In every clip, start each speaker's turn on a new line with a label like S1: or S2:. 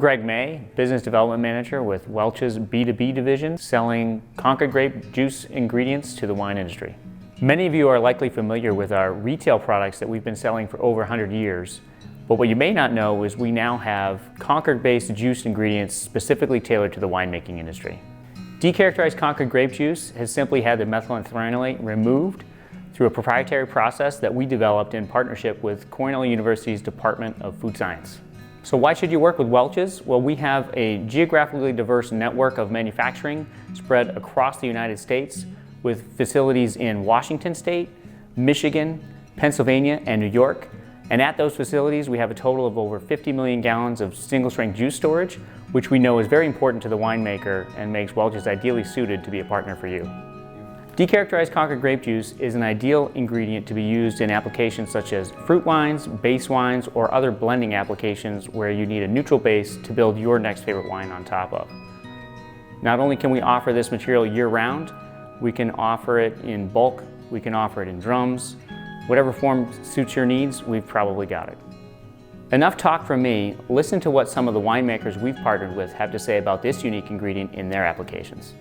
S1: Greg May, Business Development Manager with Welch's B2B division, selling Concord grape juice ingredients to the wine industry. Many of you are likely familiar with our retail products that we've been selling for over 100 years, but what you may not know is we now have Concord-based juice ingredients specifically tailored to the winemaking industry. Decharacterized Concord grape juice has simply had the methylene removed through a proprietary process that we developed in partnership with Cornell University's Department of Food Science. So why should you work with Welch's? Well, we have a geographically diverse network of manufacturing spread across the United States with facilities in Washington State, Michigan, Pennsylvania, and New York. And at those facilities, we have a total of over 50 million gallons of single-strength juice storage, which we know is very important to the winemaker and makes Welch's ideally suited to be a partner for you. Decharacterized Concord grape juice is an ideal ingredient to be used in applications such as fruit wines, base wines, or other blending applications where you need a neutral base to build your next favorite wine on top of. Not only can we offer this material year-round, we can offer it in bulk, we can offer it in drums. Whatever form suits your needs, we've probably got it. Enough talk from me. Listen to what some of the winemakers we've partnered with have to say about this unique ingredient in their applications.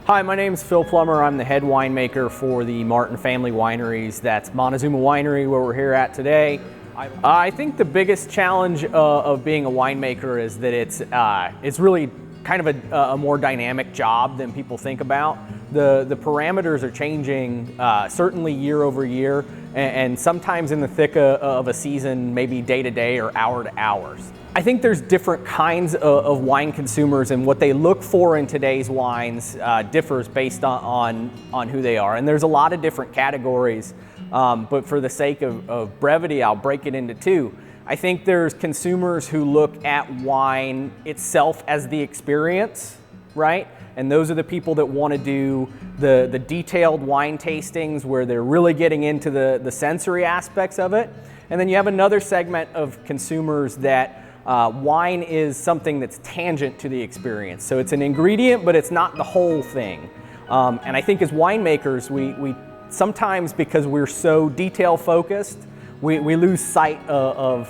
S2: Hi, my name is Phil Plummer. I'm the head winemaker for the Martin Family Wineries. That's Montezuma Winery, where we're here at today. I think the biggest challenge of being a winemaker is that it's really kind of a more dynamic job than people think about. The parameters are changing certainly year over year, and sometimes in the thick of a season, maybe day to day or hour to hours. I think there's different kinds of wine consumers, and what they look for in today's wines differs based on who they are. And there's a lot of different categories, but for the sake of brevity, I'll break it into two. I think there's consumers who look at wine itself as the experience, right? And those are the people that want to do the detailed wine tastings where they're really getting into the sensory aspects of it. And then you have another segment of consumers that wine is something that's tangent to the experience. So it's an ingredient, but it's not the whole thing. And I think as winemakers, we sometimes, because we're so detail focused, we lose sight of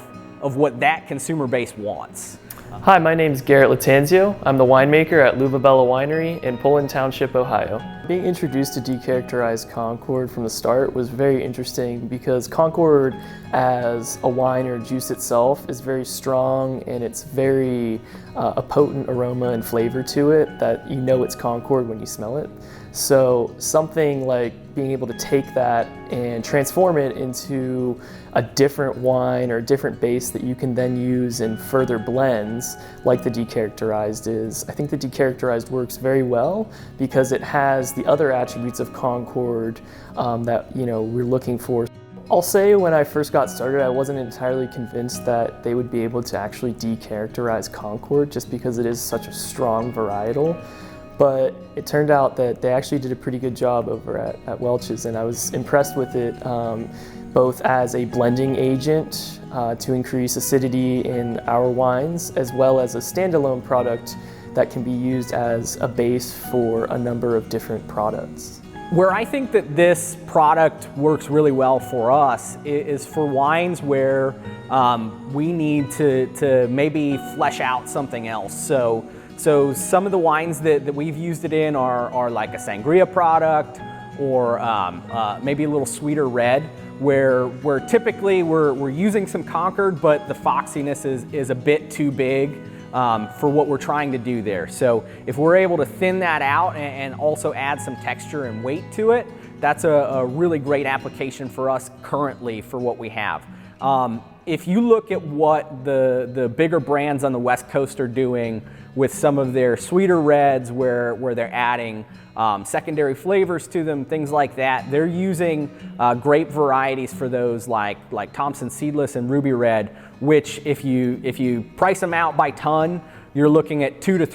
S2: what that consumer base wants.
S3: Hi, my name is Garrett Latanzio. I'm the winemaker at Luvabella Winery in Poland Township, Ohio. Being introduced to decharacterized Concord from the start was very interesting because Concord as a wine or juice itself is very strong, and it's very a potent aroma and flavor to it that you know it's Concord when you smell it. So something like being able to take that and transform it into a different wine or a different base that you can then use in further blends like the decharacterized is, I think the decharacterized works very well because it has the other attributes of Concord that we're looking for. I'll say when I first got started, I wasn't entirely convinced that they would be able to actually decharacterize Concord just because it is such a strong varietal. But it turned out that they actually did a pretty good job over at Welch's, and I was impressed with it both as a blending agent to increase acidity in our wines, as well as a standalone product that can be used as a base for a number of different products.
S2: Where I think that this product works really well for us is for wines where we need to maybe flesh out something else. So some of the wines that we've used it in are like a sangria product or maybe a little sweeter red, where typically we're using some Concord, but the foxiness is a bit too big for what we're trying to do there. So if we're able to thin that out and also add some texture and weight to it, that's a really great application for us currently for what we have. If you look at what the bigger brands on the West Coast are doing with some of their sweeter reds where they're adding secondary flavors to them, things like that, they're using grape varieties for those like Thompson Seedless and Ruby Red, which if you price them out by ton, you're looking at $200 to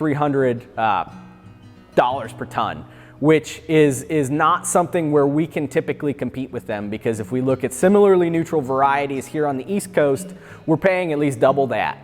S2: $300 per ton, which is not something where we can typically compete with them, because if we look at similarly neutral varieties here on the East Coast, we're paying at least double that.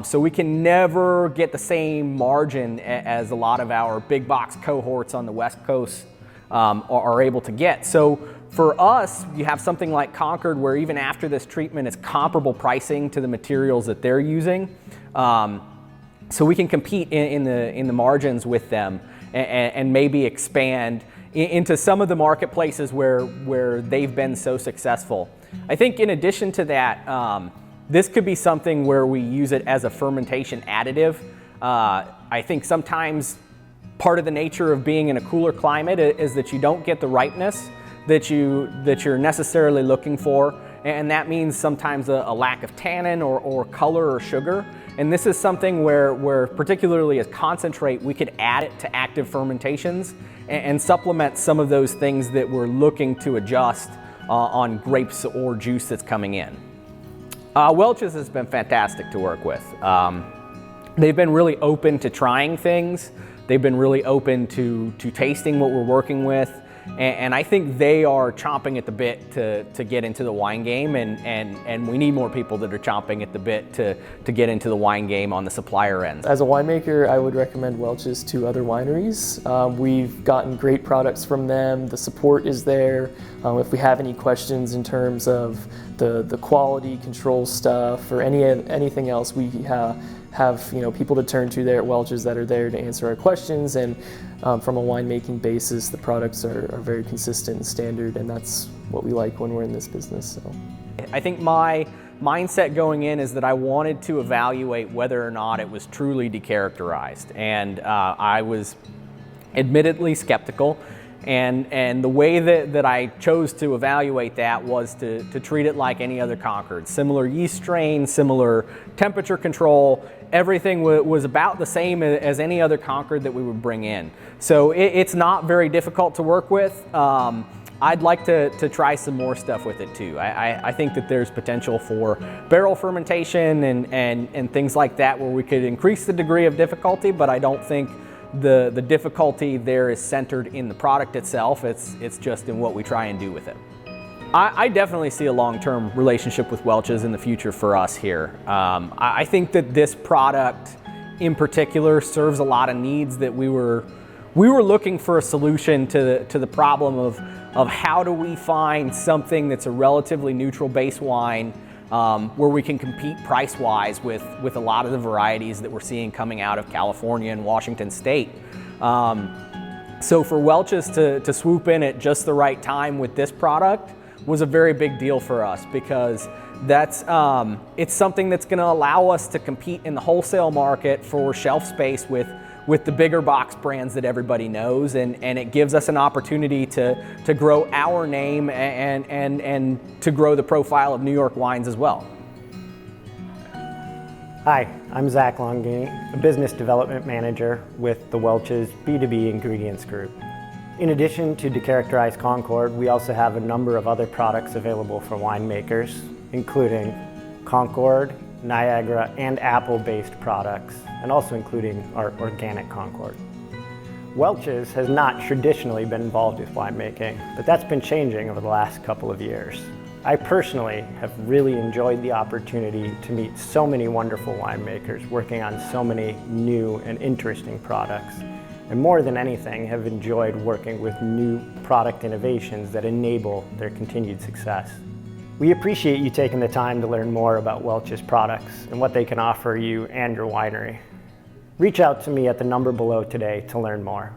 S2: So we can never get the same margin as a lot of our big box cohorts on the West Coast are able to get. So for us, you have something like Concord where even after this treatment, it's comparable pricing to the materials that they're using. So we can compete in the margins with them and maybe expand into some of the marketplaces where they've been so successful. I think in addition to that, this could be something where we use it as a fermentation additive. I think sometimes part of the nature of being in a cooler climate is that you don't get the ripeness that you're necessarily looking for, and that means sometimes a lack of tannin or color or sugar. And this is something where particularly as concentrate, we could add it to active fermentations and supplement some of those things that we're looking to adjust on grapes or juice that's coming in. Welch's has been fantastic to work with. They've been really open to trying things. They've been really open to tasting what we're working with. And I think they are chomping at the bit to get into the wine game, and we need more people that are chomping at the bit to get into the wine game on the supplier end.
S3: As a winemaker, I would recommend Welch's to other wineries. We've gotten great products from them. The support is there. If we have any questions in terms of the quality control stuff or anything else, we have people to turn to there at Welch's that are there to answer our questions. And from a winemaking basis, the products are very consistent and standard, and that's what we like when we're in this business. So
S2: I think my mindset going in is that I wanted to evaluate whether or not it was truly decharacterized, and I was admittedly skeptical. And the way that I chose to evaluate that was to treat it like any other Concord. Similar yeast strain, similar temperature control, everything was about the same as any other Concord that we would bring in. So it's not very difficult to work with. I'd like to try some more stuff with it too. I think that there's potential for barrel fermentation and things like that where we could increase the degree of difficulty, but I don't think the difficulty there is centered in the product itself. It's just in what we try and do with it. I definitely see a long-term relationship with Welch's in the future for us here. I think that this product in particular serves a lot of needs that we were looking for a solution to the problem of how do we find something that's a relatively neutral base wine where we can compete price-wise with a lot of the varieties that we're seeing coming out of California and Washington State. So for Welch's to swoop in at just the right time with this product was a very big deal for us, because it's something that's going to allow us to compete in the wholesale market for shelf space with the bigger box brands that everybody knows, and it gives us an opportunity to grow our name and to grow the profile of New York wines as well.
S4: Hi, I'm Zach Longini, a business development manager with the Welch's B2B Ingredients Group. In addition to decharacterized Concord, we also have a number of other products available for winemakers, including Concord, Niagara, and apple-based products, and also including our organic Concord. Welch's has not traditionally been involved with winemaking, but that's been changing over the last couple of years. I personally have really enjoyed the opportunity to meet so many wonderful winemakers working on so many new and interesting products, and more than anything have enjoyed working with new product innovations that enable their continued success. We appreciate you taking the time to learn more about Welch's products and what they can offer you and your winery. Reach out to me at the number below today to learn more.